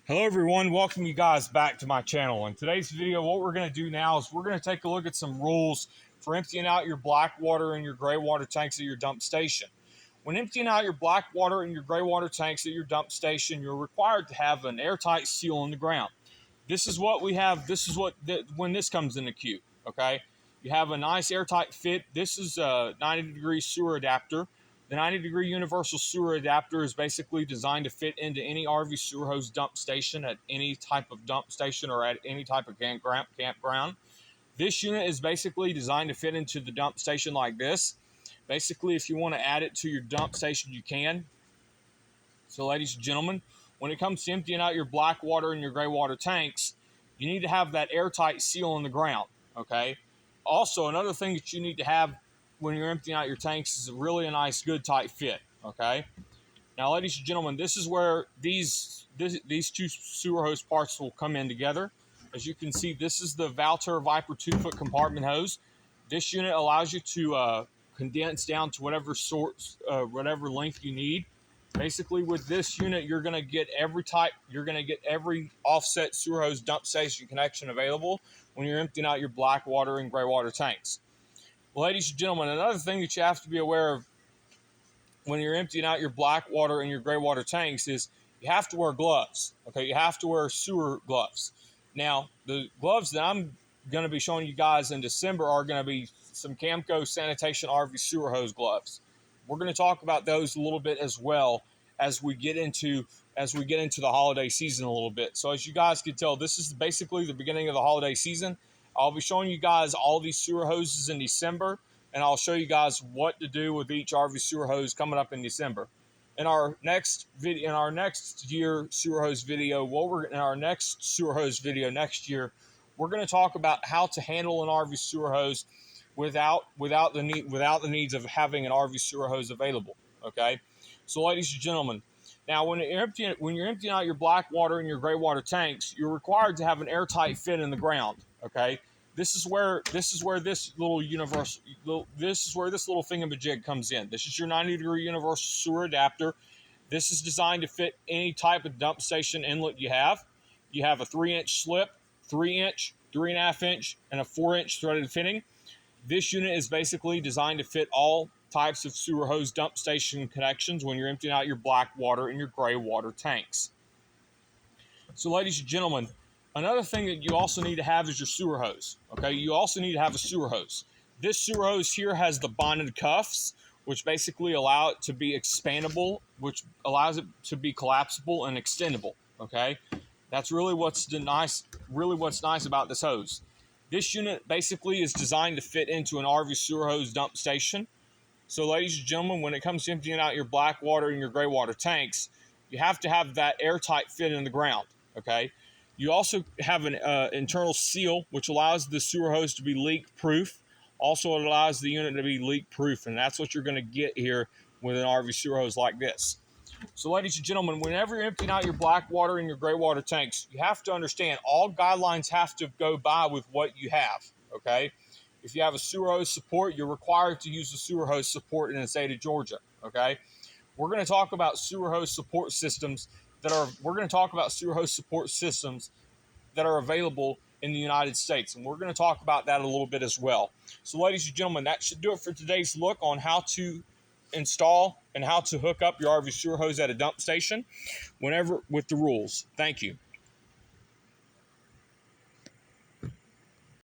Hello everyone, welcome you guys back to my channel. In today's video, what we're going to do now is we're going to take a look at some rules for emptying out your black water and your gray water tanks at your dump station. When emptying out your black water and your gray water tanks at your dump station, you're required to have an airtight seal in the ground. This is what we have, when this comes into queue, okay? You have a nice airtight fit. This is a 90-degree sewer adapter. The 90-degree universal sewer adapter is basically designed to fit into any RV sewer hose dump station at any type of dump station or at any type of campground. This unit is basically designed to fit into the dump station like this. Basically, if you want to add it to your dump station, you can. So, ladies and gentlemen, when it comes to emptying out your black water and your gray water tanks, you need to have that airtight seal in the ground, okay? Also, another thing that you need to have when you're emptying out your tanks is really a nice, good, tight fit, okay? Now, ladies and gentlemen, this is where these two sewer hose parts will come in together. As you can see, this is the Valter Viper 2-foot compartment hose. This unit allows you to condense down to whatever length you need. Basically, with this unit, you're going to get every offset sewer hose dump station connection available when you're emptying out your black water and gray water tanks. Ladies and gentlemen, another thing that you have to be aware of when you're emptying out your black water and your gray water tanks is you have to wear gloves. Okay, you have to wear sewer gloves. Now, the gloves that I'm going to be showing you guys in December are going to be some Camco Sanitation RV sewer hose gloves. We're going to talk about those a little bit as well as we get into the holiday season a little bit. So as you guys can tell, this is basically the beginning of the holiday season. I'll be showing you guys all these sewer hoses in December, and I'll show you guys what to do with each RV sewer hose coming up in December. In our next year sewer hose video, in our next sewer hose video next year, we're going to talk about how to handle an RV sewer hose without the needs of having an RV sewer hose available. Okay, so ladies and gentlemen, now when you're emptying out your black water and your gray water tanks, you're required to have an airtight fit in the ground. Okay, this is where this little thingamajig comes in. This is your 90-degree universal sewer adapter. This is designed to fit any type of dump station inlet you have. You have a 3-inch slip, 3-inch, 3.5-inch, and a 4-inch threaded fitting. This unit is basically designed to fit all types of sewer hose dump station connections when you're emptying out your black water and your gray water tanks. So, ladies and gentlemen, another thing that you also need to have is your sewer hose. Okay, you also need to have a sewer hose. This sewer hose here has the bonded cuffs, which basically allow it to be expandable, which allows it to be collapsible and extendable. Okay, that's really what's nice about this hose. This unit basically is designed to fit into an RV sewer hose dump station. So, ladies and gentlemen, when it comes to emptying out your black water and your gray water tanks, you have to have that airtight fit in the ground. Okay. You also have an internal seal, which allows the sewer hose to be leak-proof. Also, it allows the unit to be leak-proof, and that's what you're going to get here with an RV sewer hose like this. So, ladies and gentlemen, whenever you're emptying out your black water and your gray water tanks, you have to understand all guidelines have to go by with what you have, okay? If you have a sewer hose support, you're required to use the sewer hose support in the state of Georgia, okay? We're going to talk about sewer hose support systems that are available in the United States, and we're going to talk about that a little bit as well. So, ladies and gentlemen, that should do it for today's look on how to install and how to hook up your RV sewer hose at a dump station with the rules. Thank you.